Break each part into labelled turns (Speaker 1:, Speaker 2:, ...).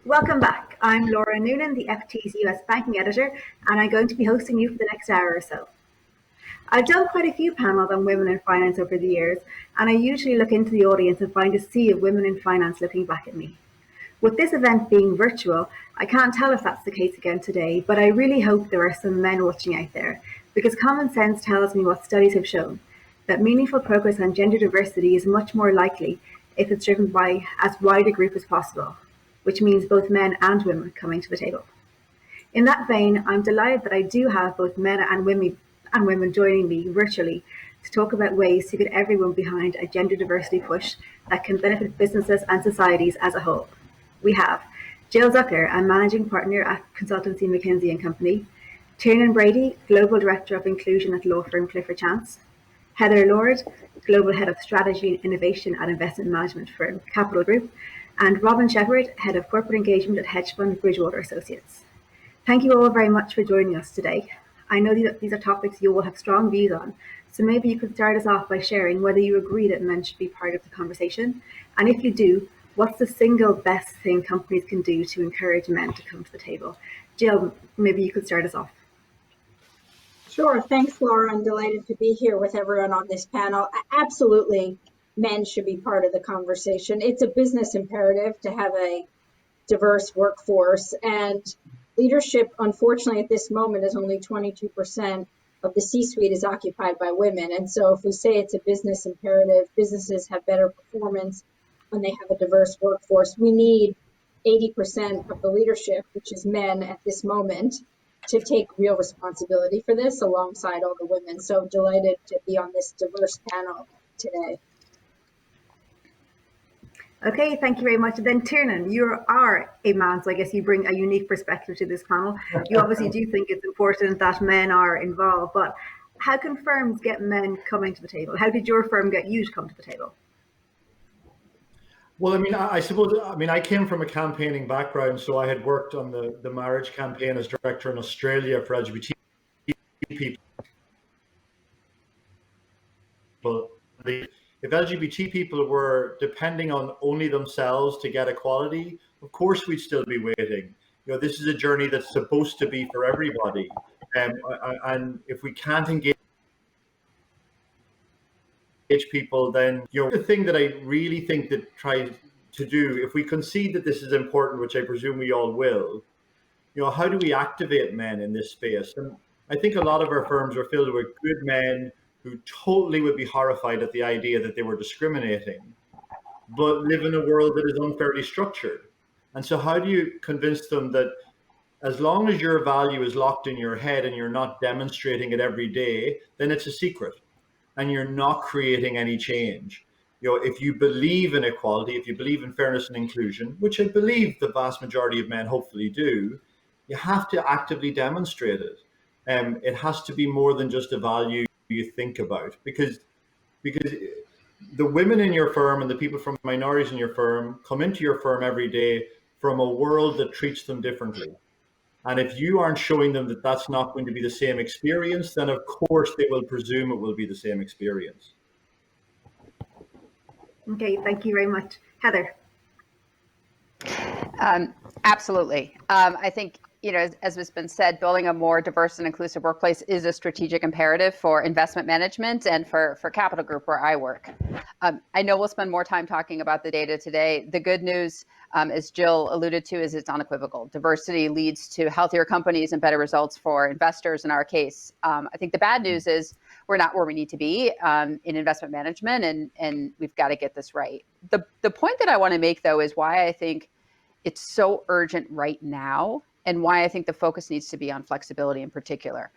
Speaker 1: Welcome back. I'm Laura Noonan, the FT's US banking editor, and I'm going to be hosting you for the next hour or so. I've done quite a few panels on women in finance over the years, and I usually look into the audience and find a sea of women in finance looking back at me. With this event being virtual, I can't tell if that's the case again today, but I really hope there are some men watching out there, because common sense tells me what studies have shown, that meaningful progress on gender diversity is much more likely if it's driven by as wide a group as possible, which means both men and women coming to the table. In that vein, I'm delighted that I do have both men and women joining me virtually to talk about ways to get everyone behind a gender diversity push that can benefit businesses and societies as a whole. We have Jill Zucker, a managing partner at consultancy McKinsey and Company, Tiernan Brady, global director of inclusion at law firm Clifford Chance, Heather Lord, global head of strategy and innovation at investment management firm Capital Group, and Robin Shepherd, head of corporate engagement at hedge fund Bridgewater Associates. Thank you all very much for joining us today. I know these are topics you all have strong views on, so maybe you could start us off by sharing whether you agree that men should be part of the conversation, and if you do, what's the single best thing companies can do to encourage men to come to the table? Jill, maybe you could start us off.
Speaker 2: Sure. Thanks, Laura. I'm delighted to be here with everyone on this panel. Absolutely, men should be part of the conversation. It's a business imperative to have a diverse workforce, and leadership, unfortunately, at this moment is only 22% of the C-suite is occupied by women. And so if we say it's a business imperative, businesses have better performance when they have a diverse workforce. We need 80% of the leadership, which is men at this moment, to take real responsibility for this alongside all the women. So delighted to be on this diverse panel today.
Speaker 1: Okay, thank you very much. And then Tiernan, you are a man, so I guess you bring a unique perspective to this panel. You obviously do think it's important that men are involved, but how can firms get men coming to the table? How did your firm get you to come to the table?
Speaker 3: Well, I mean, I suppose, I came from a campaigning background, so I had worked on the marriage campaign as director in Australia for LGBT people. If LGBT people were depending on only themselves to get equality, of course we'd still be waiting. You know, this is a journey that's supposed to be for everybody. And if we can't engage people, then, you know, the thing that I really think that tries to do, if we concede that this is important, which I presume we all will, you know, how do we activate men in this space? And I think a lot of our firms are filled with good men who totally would be horrified at the idea that they were discriminating, but live in a world that is unfairly structured. And so how do you convince them that as long as your value is locked in your head and you're not demonstrating it every day, then it's a secret and you're not creating any change? You know, if you believe in equality, if you believe in fairness and inclusion, which I believe the vast majority of men hopefully do, you have to actively demonstrate it. It has to be more than just a value you think about, because the women in your firm and the people from minorities in your firm come into your firm every day from a world that treats them differently. And if you aren't showing them that that's not going to be the same experience, then of course they will presume it will be the same experience.
Speaker 1: Okay, thank you very much. Heather.
Speaker 4: Absolutely. I think, you know, as has been said, building a more diverse and inclusive workplace is a strategic imperative for investment management and for Capital Group, where I work. I know we'll spend more time talking about the data today. The good news, as Jill alluded to, is it's unequivocal. Diversity leads to healthier companies and better results for investors in our case. I think the bad news is we're not where we need to be in investment management, and we've got to get this right. The point that I want to make, though, is why I think it's so urgent right now, and why I think the focus needs to be on flexibility in particular.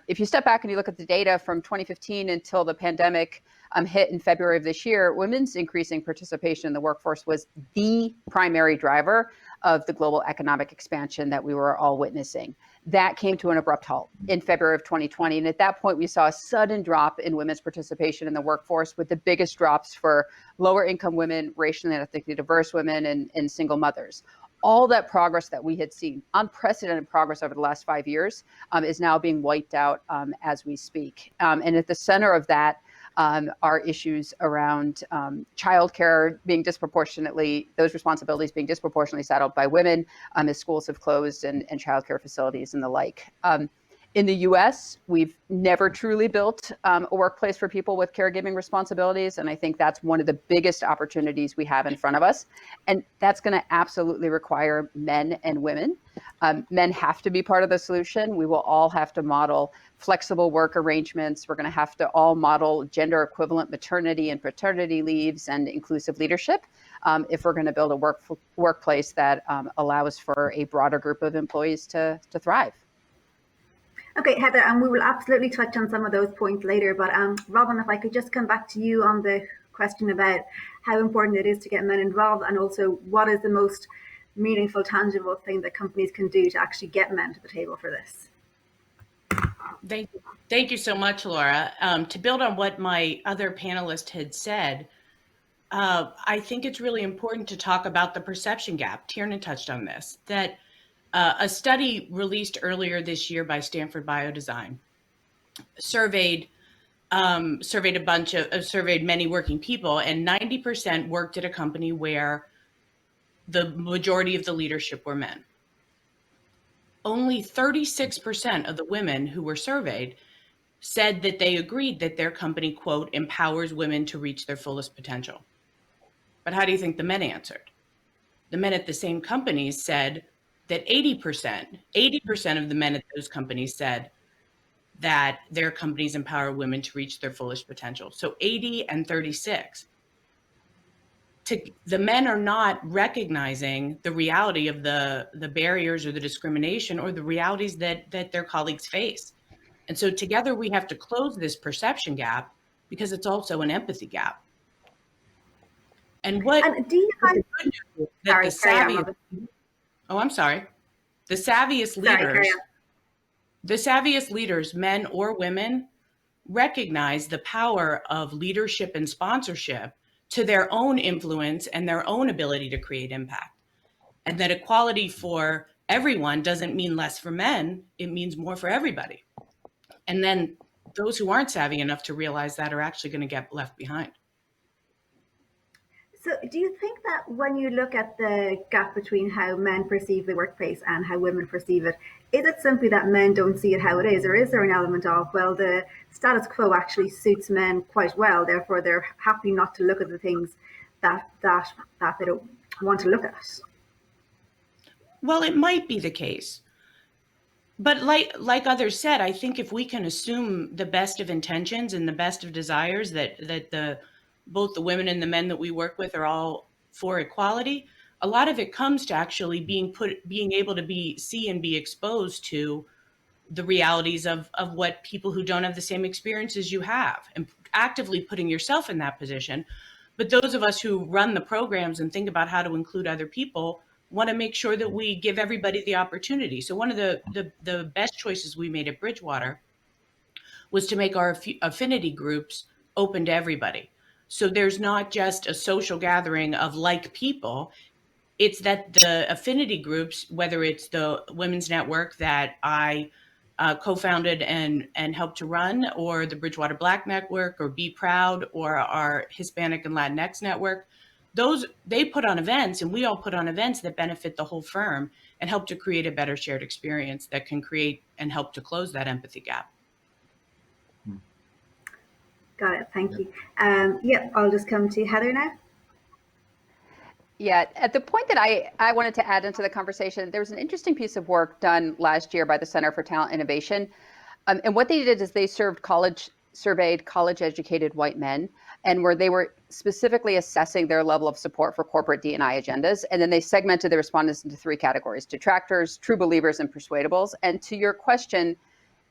Speaker 4: If you step back and you look at the data from 2015 until the pandemic hit in February of this year, women's increasing participation in the workforce was the primary driver of the global economic expansion that we were all witnessing. That came to an abrupt halt in February of 2020. And at that point, we saw a sudden drop in women's participation in the workforce, with the biggest drops for lower income women, racially and ethnically diverse women, and single mothers. All that progress that we had seen, unprecedented progress over the last 5 years, is now being wiped out as we speak. And at the center of that are issues around childcare being those responsibilities being disproportionately saddled by women as schools have closed and childcare facilities and the like. In the US, we've never truly built a workplace for people with caregiving responsibilities. And I think that's one of the biggest opportunities we have in front of us. And that's going to absolutely require men and women. Men have to be part of the solution. We will all have to model flexible work arrangements. We're going to have to all model gender equivalent maternity and paternity leaves and inclusive leadership if we're going to build a workplace that allows for a broader group of employees to thrive.
Speaker 1: Okay, Heather, and we will absolutely touch on some of those points later. But Robin, if I could just come back to you on the question about how important it is to get men involved, and also what is the most meaningful, tangible thing that companies can do to actually get men to the table for this.
Speaker 5: Thank you so much, Laura. To build on what my other panelist had said, I think it's really important to talk about the perception gap. Tiernan touched on this, that a study released earlier this year by Stanford Biodesign surveyed many working people, and 90% worked at a company where the majority of the leadership were men. Only 36% of the women who were surveyed said that they agreed that their company, quote, empowers women to reach their fullest potential. But how do you think the men answered? The men at the same companies said that 80% of the men at those companies said that their companies empower women to reach their fullest potential. So 80 and 36. The men are not recognizing the reality of the barriers or the discrimination or the realities that their colleagues face. And so together we have to close this perception gap, because it's also an empathy gap. And
Speaker 1: do you find
Speaker 5: the savviest leaders, men or women, recognize the power of leadership and sponsorship to their own influence and their own ability to create impact. And that equality for everyone doesn't mean less for men, it means more for everybody. And then those who aren't savvy enough to realize that are actually going to get left behind.
Speaker 1: So do you think that when you look at the gap between how men perceive the workplace and how women perceive it, is it simply that men don't see it how it is? Or is there an element of, well, the status quo actually suits men quite well, therefore they're happy not to look at the things that they don't want to look at?
Speaker 5: Well, it might be the case. But like others said, I think if we can assume the best of intentions and the best of desires, that both the women and the men that we work with are all for equality, a lot of it comes to actually being able to see and be exposed to the realities of what people who don't have the same experiences you have, and actively putting yourself in that position. But those of us who run the programs and think about how to include other people want to make sure that we give everybody the opportunity. So one of the best choices we made at Bridgewater was to make our affinity groups open to everybody. So there's not just a social gathering of like people. It's that the affinity groups, whether it's the Women's Network that I co-founded and helped to run, or the Bridgewater Black Network, or Be Proud, or our Hispanic and Latinx Network, they put on events, and we all put on events that benefit the whole firm and help to create a better shared experience that can create and help to close that empathy gap.
Speaker 1: Got it. Thank you. I'll just come to Heather now.
Speaker 4: Yeah, at the point that I wanted to add into the conversation, there was an interesting piece of work done last year by the Center for Talent Innovation. And what they did is they surveyed college-educated white men, and where they were specifically assessing their level of support for corporate D&I agendas. And then they segmented the respondents into three categories: detractors, true believers, and persuadables. And to your question,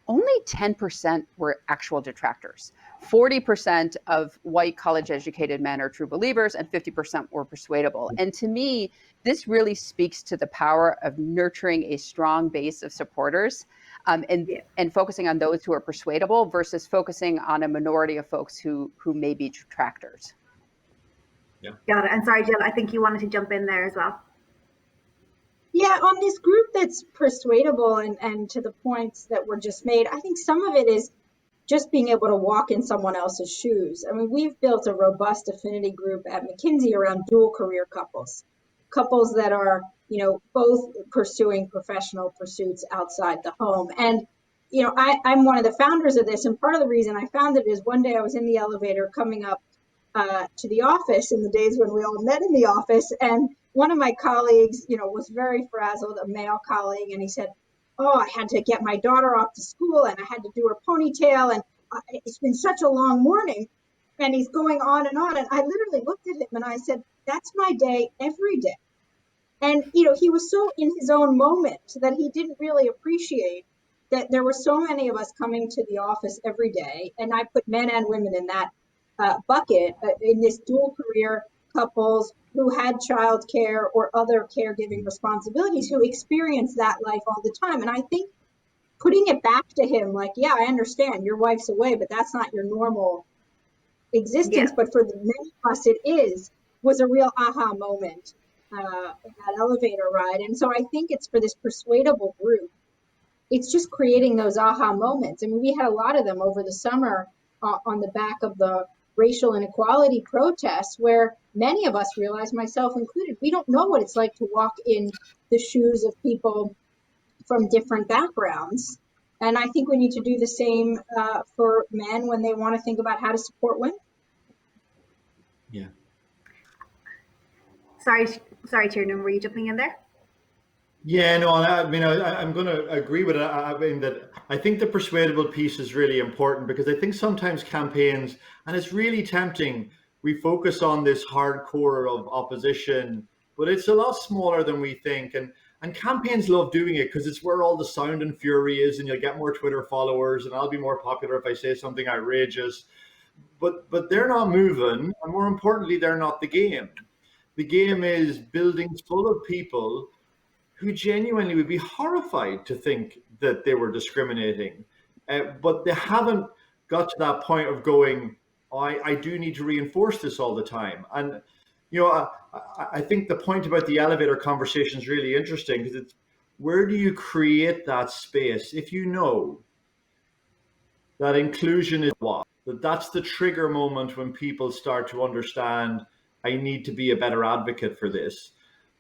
Speaker 4: only 10% were actual detractors. 40% of white college-educated men are true believers, and 50% were persuadable. And to me, this really speaks to the power of nurturing a strong base of supporters and focusing on those who are persuadable versus focusing on a minority of folks who may be detractors.
Speaker 1: Yeah. Got it. And sorry, Jill, I think you wanted to jump in there as well.
Speaker 2: Yeah, on this group that's persuadable and to the points that were just made, I think some of it is just being able to walk in someone else's shoes. I mean, we've built a robust affinity group at McKinsey around dual career couples, couples that are, both pursuing professional pursuits outside the home. And, I'm one of the founders of this. And part of the reason I founded it is one day I was in the elevator coming up to the office in the days when we all met in the office. And one of my colleagues, was very frazzled, a male colleague, and he said, "Oh, I had to get my daughter off to school and I had to do her ponytail. And it's been such a long morning." And he's going on and on. And I literally looked at him and I said, "That's my day every day." And, he was so in his own moment that he didn't really appreciate that there were so many of us coming to the office every day. And I put men and women in that bucket, in this dual career couples who had childcare or other caregiving responsibilities, who experience that life all the time. And I think putting it back to him, like, yeah, I understand your wife's away, but that's not your normal existence.
Speaker 1: Yeah.
Speaker 2: But for the many of us, it is, was a real aha moment in that elevator ride. And so I think it's for this persuadable group. It's just creating those aha moments. I mean, we had a lot of them over the summer on the back of the racial inequality protests, where many of us realized, myself included, we don't know what it's like to walk in the shoes of people from different backgrounds. And I think we need to do the same for men when they want to think about how to support women.
Speaker 3: Yeah.
Speaker 1: Sorry, Tiernan, were you jumping in there?
Speaker 3: Yeah, no, I mean, I'm going to agree with it. I mean, that I think the persuadable piece is really important, because I think sometimes campaigns, and it's really tempting, we focus on this hardcore of opposition, but it's a lot smaller than we think. And campaigns love doing it because it's where all the sound and fury is, and you'll get more Twitter followers, and I'll be more popular if I say something outrageous. But they're not moving, and more importantly, they're not the game. The game is buildings full of people who genuinely would be horrified to think that they were discriminating, but they haven't got to that point of going, oh, I do need to reinforce this all the time. And I think the point about the elevator conversation is really interesting, because it's, where do you create that space if you know that inclusion is what? That's the trigger moment when people start to understand, I need to be a better advocate for this.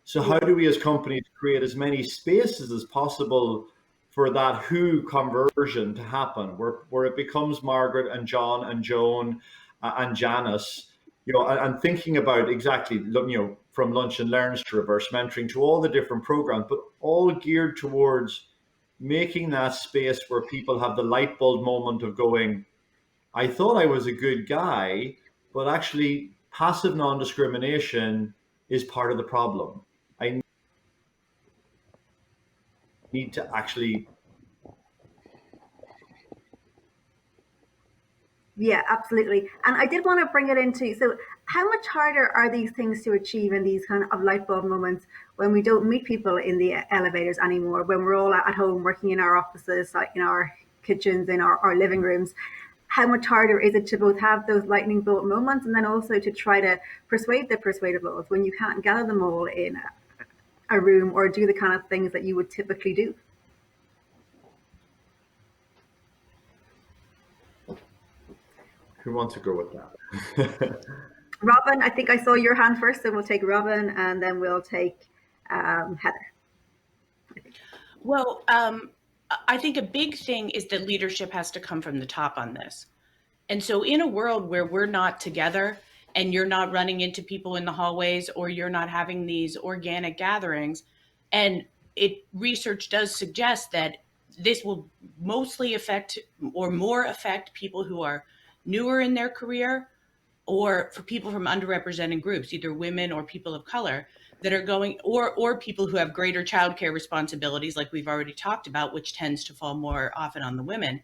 Speaker 3: So how do we as companies create as many spaces as possible for that who conversion to happen, where it becomes Margaret and John and Joan and Janice, and thinking about exactly, from lunch and learns to reverse mentoring to all the different programs, but all geared towards making that space where people have the light bulb moment of going, I thought I was a good guy, but actually passive non-discrimination is part of the problem. I need to actually.
Speaker 1: Yeah, absolutely. And I did want to bring it into, so how much harder are these things to achieve in these kind of light bulb moments when we don't meet people in the elevators anymore, when we're all at home working in our offices, like in our kitchens, in our living rooms? How much harder is it to both have those lightning bolt moments and then also to try to persuade the persuadables when you can't gather them all in a room or do the kind of things that you would typically do?
Speaker 3: Who wants to go with that?
Speaker 1: Robin, I think I saw your hand first, so we'll take Robin and then we'll take Heather.
Speaker 5: Well, I think a big thing is that leadership has to come from the top on this. And so in a world where we're not together and you're not running into people in the hallways or you're not having these organic gatherings, and research does suggest that this will mostly affect or more affect people who are newer in their career, or for people from underrepresented groups, either women or people of color that are going, or people who have greater childcare responsibilities, like we've already talked about, which tends to fall more often on the women,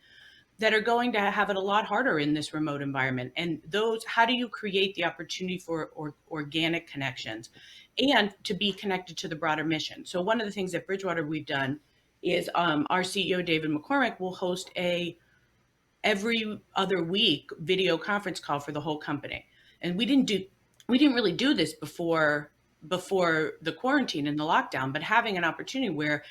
Speaker 5: that are going to have it a lot harder in this remote environment. And those, how do you create the opportunity for organic connections and to be connected to the broader mission? So one of the things at Bridgewater we've done is our CEO, David McCormick, will host every other week video conference call for the whole company. And we didn't really do this before the quarantine and the lockdown, but having an opportunity where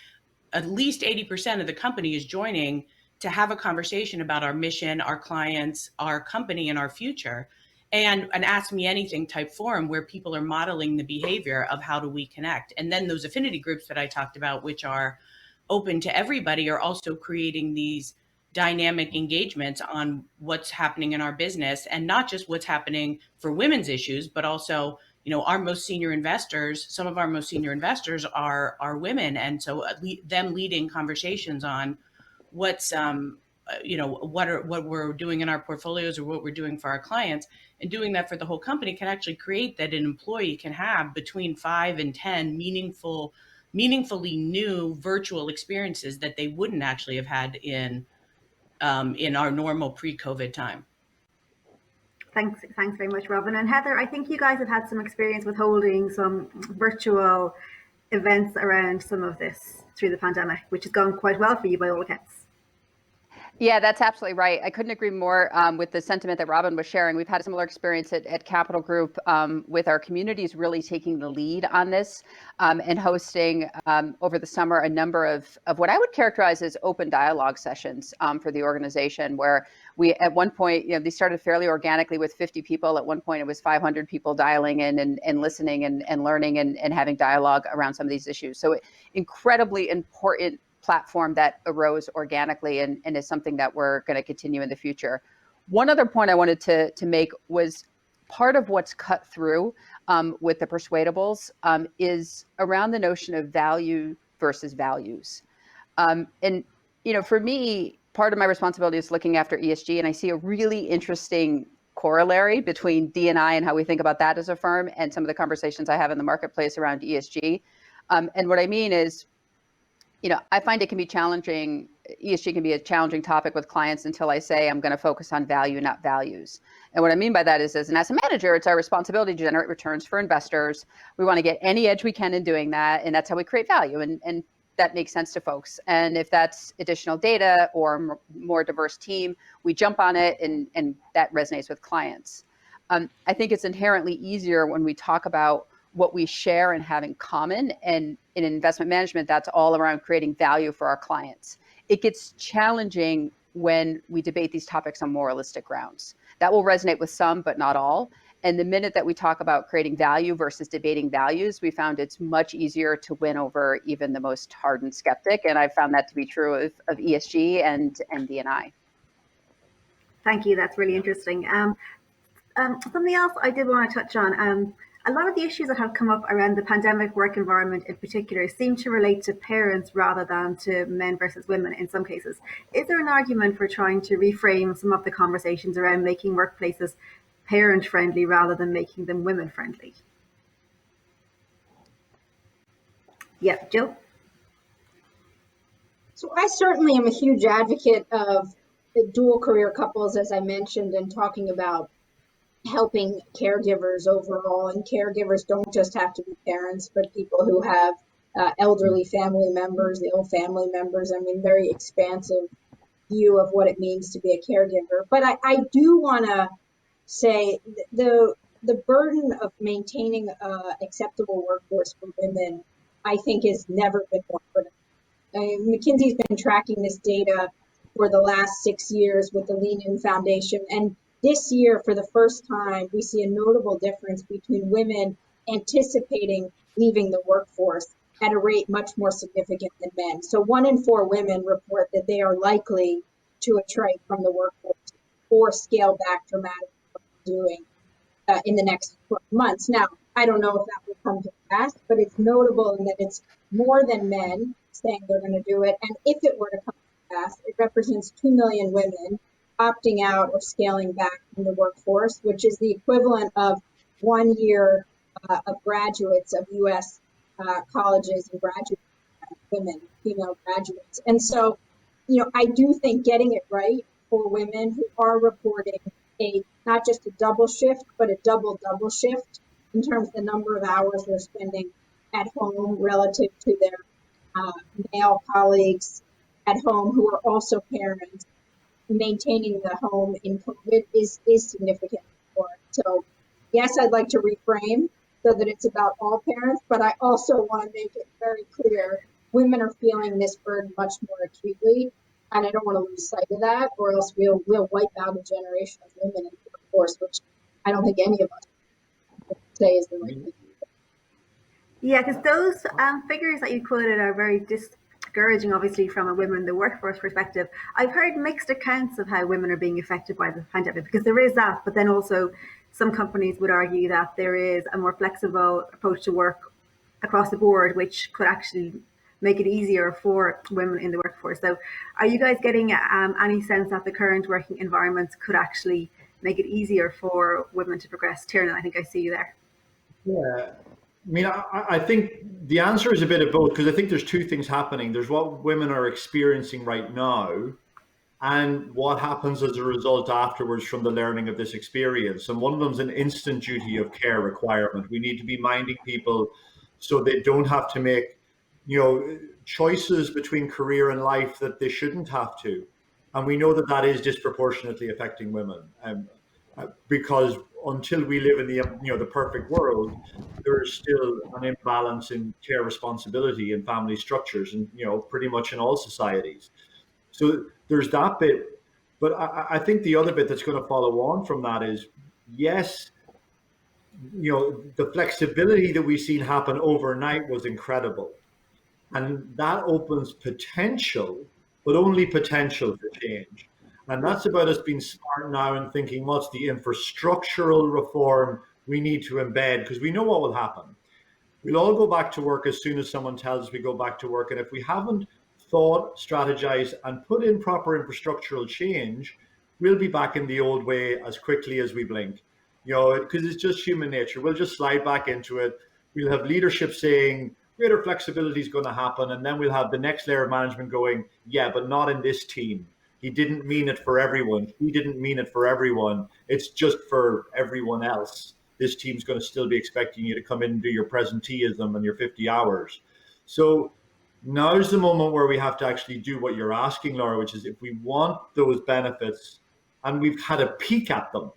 Speaker 5: at least 80% of the company is joining to have a conversation about our mission, our clients, our company, and our future, and an Ask Me Anything type forum where people are modeling the behavior of how do we connect. And then those affinity groups that I talked about, which are open to everybody, are also creating these dynamic engagements on what's happening in our business, and not just what's happening for women's issues, but also, our most senior investors, some of our most senior investors are women. And so them leading conversations on what's what we're doing in our portfolios or what we're doing for our clients, and doing that for the whole company can actually create that an employee can have between 5 and 10 meaningfully new virtual experiences that they wouldn't actually have had in our normal pre-COVID time.
Speaker 1: Thanks very much, Robin. And Heather, I think you guys have had some experience with holding some virtual events around some of this through the pandemic, which has gone quite well for you by all accounts.
Speaker 4: Yeah, that's absolutely right. I couldn't agree more with the sentiment that Robin was sharing. We've had a similar experience at Capital Group with our communities really taking the lead on this and hosting over the summer a number of what I would characterize as open dialogue sessions for the organization, where we at one point, these started fairly organically with 50 people. At one point, it was 500 people dialing in and listening and learning and having dialogue around some of these issues. So incredibly important platform that arose organically and is something that we're going to continue in the future. One other point I wanted to make was part of what's cut through with the Persuadables is around the notion of value versus values. And, for me, part of my responsibility is looking after ESG, and I see a really interesting corollary between D&I and how we think about that as a firm and some of the conversations I have in the marketplace around ESG. And what I mean is, I find it can be challenging. ESG can be a challenging topic with clients until I say I'm going to focus on value, not values. And what I mean by that is, as an asset manager, it's our responsibility to generate returns for investors. We want to get any edge we can in doing that, and that's how we create value. And that makes sense to folks. And if that's additional data or more diverse team, we jump on it, and that resonates with clients. I think it's inherently easier when we talk about what we share and have in common. And in investment management, that's all around creating value for our clients. It gets challenging when we debate these topics on moralistic grounds. That will resonate with some, but not all. And the minute that we talk about creating value versus debating values, we found it's much easier to win over even the most hardened skeptic. And I found that to be true of ESG and D&I.
Speaker 1: Thank you. That's really interesting. Something else I did want to touch on. A lot of the issues that have come up around the pandemic work environment in particular seem to relate to parents rather than to men versus women in some cases. Is there an argument for trying to reframe some of the conversations around making workplaces parent friendly rather than making them women friendly? Yeah, Jill?
Speaker 2: So I certainly am a huge advocate of the dual career couples, as I mentioned, and talking about helping caregivers overall. And caregivers don't just have to be parents, but people who have elderly family members, the old family members. I mean, very expansive view of what it means to be a caregiver. But I do want to say the burden of maintaining an acceptable workforce for women, I think, has never been more critical. McKinsey's been tracking this data for the last 6 years with the Lean In Foundation. And this year, for the first time, we see a notable difference between women anticipating leaving the workforce at a rate much more significant than men. So 1 in 4 women report that they are likely to attrite from the workforce or scale back dramatically what they're doing in the next 12 months. Now, I don't know if that will come to pass, but it's notable in that it's more than men saying they're going to do it. And if it were to come to pass, it represents 2 million women opting out or scaling back from the workforce, which is the equivalent of 1 year of graduates of U.S. Colleges and graduate women, female graduates. And so, I do think getting it right for women who are reporting not just a double shift, but a double shift in terms of the number of hours they're spending at home relative to their male colleagues at home who are also parents. Maintaining the home in COVID is significant for it. So yes, I'd like to reframe so that it's about all parents, but I also want to make it very clear women are feeling this burden much more acutely. And I don't want to lose sight of that, or else we'll wipe out a generation of women in the workforce, which I don't think any of us would say is the right thing.
Speaker 1: Yeah, because those figures that you quoted are very discouraging, obviously, from a women in the workforce perspective. I've heard mixed accounts of how women are being affected by the pandemic, because there is that, but then also some companies would argue that there is a more flexible approach to work across the board, which could actually make it easier for women in the workforce. So, are you guys getting any sense that the current working environments could actually make it easier for women to progress? Tiernan, I think I see you there.
Speaker 3: Yeah. I mean, I think the answer is a bit of both, because I think there's two things happening. There's what women are experiencing right now, and what happens as a result afterwards from the learning of this experience. And one of them is an instant duty of care requirement. We need to be minding people so they don't have to make, choices between career and life that they shouldn't have to. And we know that that is disproportionately affecting women. Because until we live in the perfect world, there's still an imbalance in care responsibility in family structures, and pretty much in all societies. So there's that bit. But I think the other bit that's going to follow on from that is, yes, the flexibility that we've seen happen overnight was incredible. And that opens potential, but only potential for change. And that's about us being smart now and thinking, what's the infrastructural reform we need to embed? Because we know what will happen. We'll all go back to work as soon as someone tells us we go back to work. And if we haven't thought, strategized, and put in proper infrastructural change, we'll be back in the old way as quickly as we blink. Because it's just human nature. We'll just slide back into it. We'll have leadership saying greater flexibility is going to happen, and then we'll have the next layer of management going, yeah, but not in this team. He didn't mean it for everyone. He didn't mean it for everyone. It's just for everyone else. This team's going to still be expecting you to come in and do your presenteeism and your 50 hours. So now's the moment where we have to actually do what you're asking, Laura, which is, if we want those benefits, and we've had a peek at them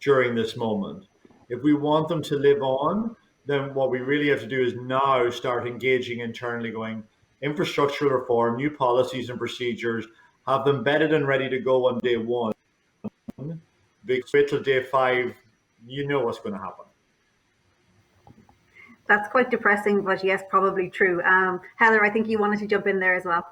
Speaker 3: during this moment, if we want them to live on, then what we really have to do is now start engaging internally, going infrastructural reform, new policies and procedures, have them bedded and ready to go on day one. Wait till day 5, you know what's going to happen.
Speaker 1: That's quite depressing, but yes, probably true. Heather, I think you wanted to jump in there as well.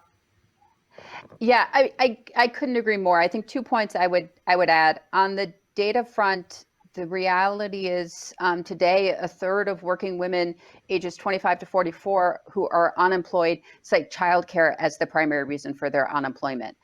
Speaker 4: Yeah, I couldn't agree more. I think 2 points I would add. On the data front, the reality is today, a third of working women ages 25 to 44 who are unemployed cite childcare as the primary reason for their unemployment.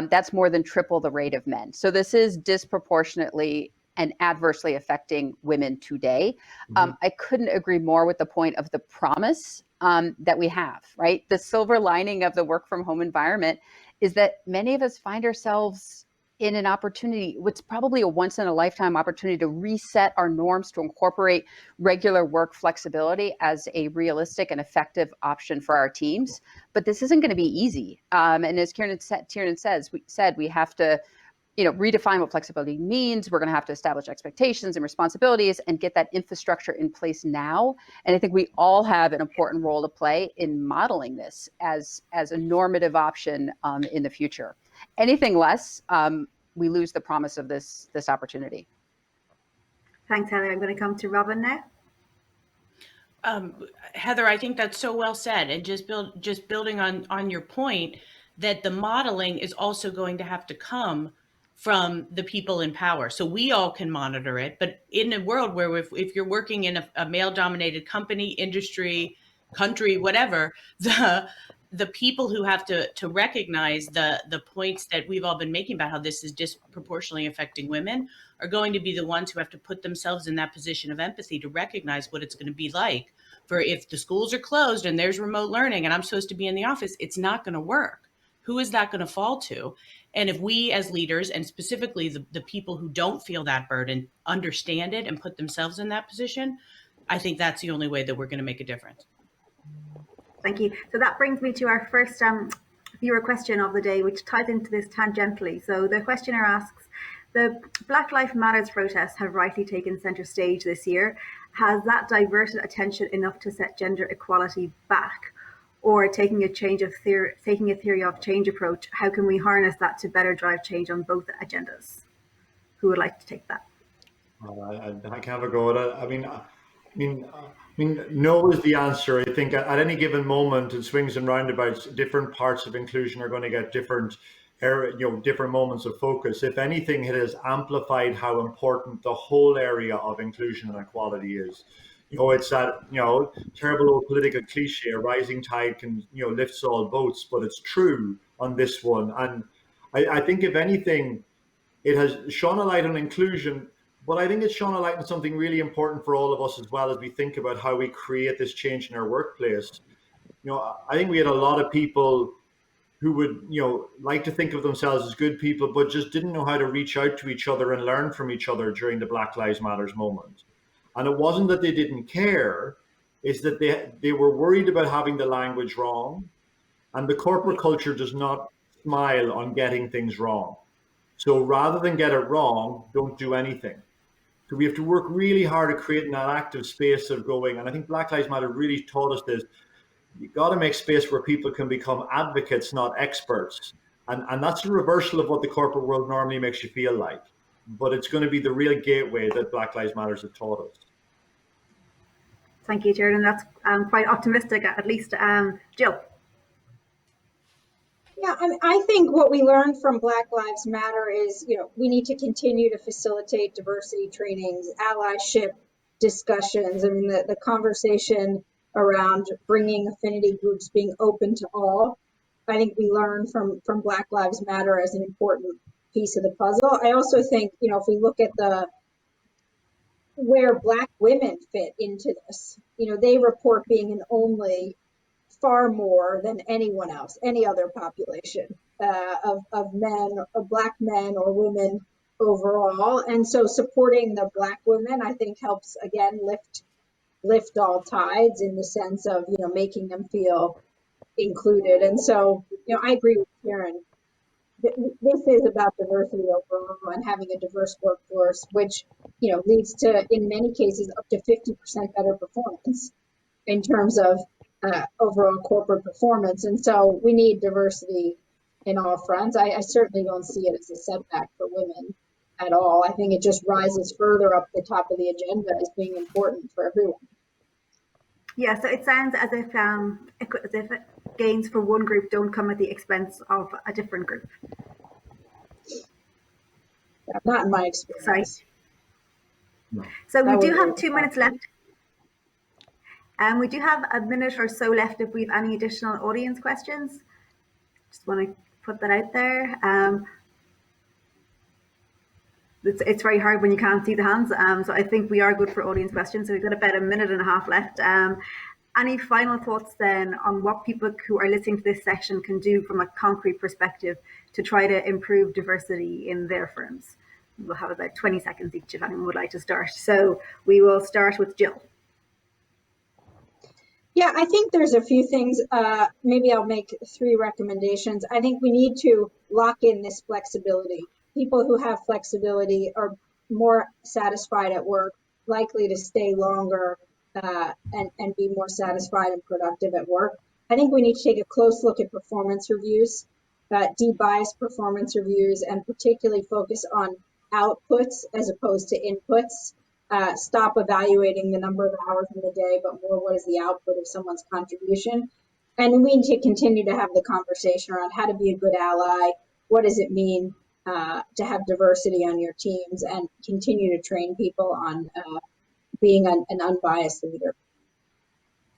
Speaker 4: That's more than triple the rate of men. So this is disproportionately and adversely affecting women today. I couldn't agree more with the point of the promise that we have, right? The silver lining of the work from home environment is that many of us find ourselves in an opportunity, what's probably a once in a lifetime opportunity to reset our norms, to incorporate regular work flexibility as a realistic and effective option for our teams. But this isn't going to be easy. And as Tiernan said, we have to redefine what flexibility means. We're going to have to establish expectations and responsibilities and get that infrastructure in place now. And I think we all have an important role to play in modeling this as a normative option in the future. Anything less, we lose the promise of this opportunity.
Speaker 1: Thanks, Heather. I'm going to come to Robin now.
Speaker 5: Heather, I think that's so well said. And just building on your point that the modeling is also going to have to come from the people in power. So we all can monitor it, but in a world where if you're working in a male-dominated company, industry, country, whatever, the people who have to recognize the points that we've all been making about how this is disproportionately affecting women are going to be the ones who have to put themselves in that position of empathy to recognize what it's going to be like for if the schools are closed and there's remote learning and I'm supposed to be in the office, it's not going to work. Who is that going to fall to? And if we as leaders, and specifically the people who don't feel that burden, understand it and put themselves in that position, I think that's the only way that we're going to make a difference.
Speaker 1: Thank you. So that brings me to our first viewer question of the day, which ties into this tangentially. So the questioner asks, the Black Lives Matters protests have rightly taken centre stage this year. Has that diverted attention enough to set gender equality back? or taking a theory of change approach, how can we harness that to better drive change on both agendas? Who would like to take that?
Speaker 3: I can have a go at it. No is the answer. I think at any given moment, in swings and roundabouts, different parts of inclusion are going to get different moments of focus. If anything, it has amplified how important the whole area of inclusion and equality is. It's that terrible old political cliche: a rising tide can lifts all boats, but it's true on this one. And I think if anything, it has shone a light on inclusion, but I think it's shone a light on something really important for all of us as well, as we think about how we create this change in our workplace. I think we had a lot of people who would, like to think of themselves as good people, but just didn't know how to reach out to each other and learn from each other during the Black Lives Matters moment. And it wasn't that they didn't care, it's that they were worried about having the language wrong. And the corporate culture does not smile on getting things wrong. So rather than get it wrong, don't do anything. So we have to work really hard at creating that active space of going. And I think Black Lives Matter really taught us this. You got to make space where people can become advocates, not experts. And that's a reversal of what the corporate world normally makes you feel like. But it's going to be the real gateway that Black Lives Matter has taught us.
Speaker 1: Thank you, Jared. And that's quite optimistic, at least. Jill.
Speaker 2: Yeah, I think what we learned from Black Lives Matter is, we need to continue to facilitate diversity trainings, allyship discussions. I mean, the conversation around bringing affinity groups being open to all, I think we learned from Black Lives Matter as an important piece of the puzzle. I also think, if we look at where Black women fit into this, they report being an only far more than anyone else, any other population of men, of Black men or women overall. And so supporting the Black women, I think, helps, again, lift all tides in the sense of, making them feel included. And so, I agree with Karen. This is about diversity overall and having a diverse workforce, which, leads to, in many cases, up to 50% better performance in terms of overall corporate performance. And so we need diversity in all fronts. I certainly don't see it as a setback for women at all. I think it just rises further up the top of the agenda as being important for everyone.
Speaker 1: Yeah, so it sounds as if gains for one group don't come at the expense of a different group.
Speaker 2: Not in my experience.
Speaker 1: Sorry. So we do have 2 minutes left. We do have a minute or so left if we have any additional audience questions. Just want to put that out there. It's very hard when you can't see the hands. So I think we are good for audience questions. So we've got about a minute and a half left. Any final thoughts then on what people who are listening to this session can do from a concrete perspective to try to improve diversity in their firms? We'll have about 20 seconds each if anyone would like to start. So we will start with Jill.
Speaker 2: Yeah, I think there's a few things. Maybe I'll make 3 recommendations. I think we need to lock in this flexibility. People who have flexibility are more satisfied at work, likely to stay longer and be more satisfied and productive at work. I think we need to take a close look at performance reviews, de-bias performance reviews, and particularly focus on outputs as opposed to inputs. Stop evaluating the number of hours in the day, but more what is the output of someone's contribution. And we need to continue to have the conversation around how to be a good ally. What does it mean to have diversity on your teams, and continue to train people on being an unbiased leader.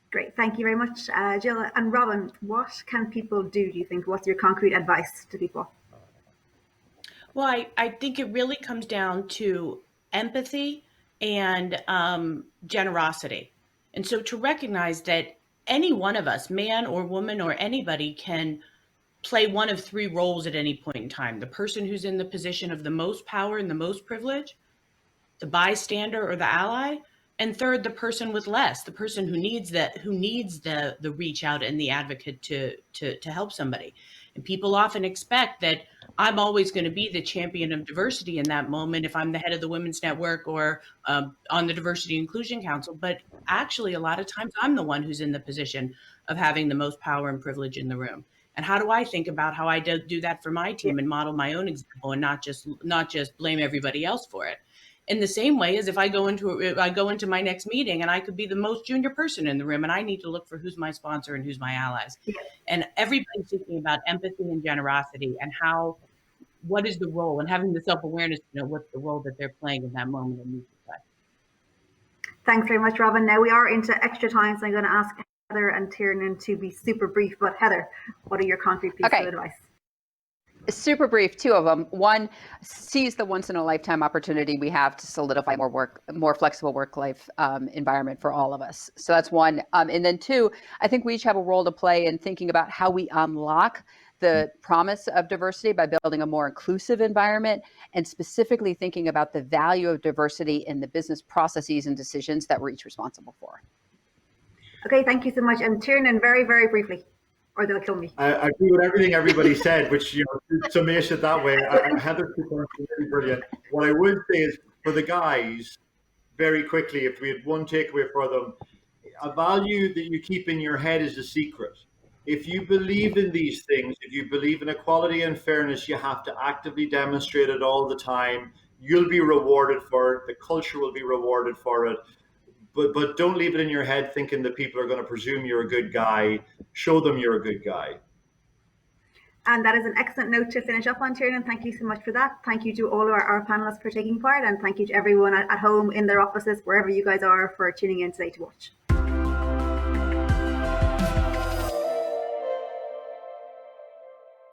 Speaker 1: Great, thank you very much, Jill. And Robin, what can people do you think? What's your concrete advice to people?
Speaker 5: Well, I think it really comes down to empathy and generosity. And so to recognize that any one of us, man or woman or anybody, can play one of 3 roles at any point in time. The person who's in the position of the most power and the most privilege, the bystander or the ally, and third, the person with less, the person who needs the reach out and the advocate to help somebody. And people often expect that I'm always going to be the champion of diversity in that moment if I'm the head of the Women's Network or on the Diversity Inclusion Council. But actually, a lot of times I'm the one who's in the position of having the most power and privilege in the room. And how do I think about how I do that for my team and model my own example and not just blame everybody else for it? In the same way as if I go into my next meeting and I could be the most junior person in the room and I need to look for who's my sponsor and who's my allies.
Speaker 1: Yeah.
Speaker 5: And everybody's thinking about empathy and generosity and what is the role, and having the self-awareness to know what's the role that they're playing in that moment in society.
Speaker 1: Thanks very much, Robin. Now we are into extra time, so I'm going to ask Heather and Tiernan to be super brief. But Heather, what are your concrete pieces of advice?
Speaker 4: Super brief, two of them. One, seize the once in a lifetime opportunity we have to solidify more flexible work-life environment for all of us. So that's one. And then two, I think we each have a role to play in thinking about how we unlock the promise of diversity by building a more inclusive environment and specifically thinking about the value of diversity in the business processes and decisions that we're each responsible for.
Speaker 1: Okay, thank you so much. And Tiernan, very, very briefly, or they'll kill me.
Speaker 3: I agree with everything everybody said, which, summation it that way. Heather's really brilliant. What I would say is for the guys, very quickly, if we had one takeaway for them, a value that you keep in your head is a secret. If you believe in these things, if you believe in equality and fairness, you have to actively demonstrate it all the time. You'll be rewarded for it. The culture will be rewarded for it. But don't leave it in your head thinking that people are going to presume you're a good guy. Show them you're a good guy.
Speaker 1: And that is an excellent note to finish up on, Tiernan. Thank you so much for that. Thank you to all of our panelists for taking part, and thank you to everyone at home, in their offices, wherever you guys are, for tuning in today to watch.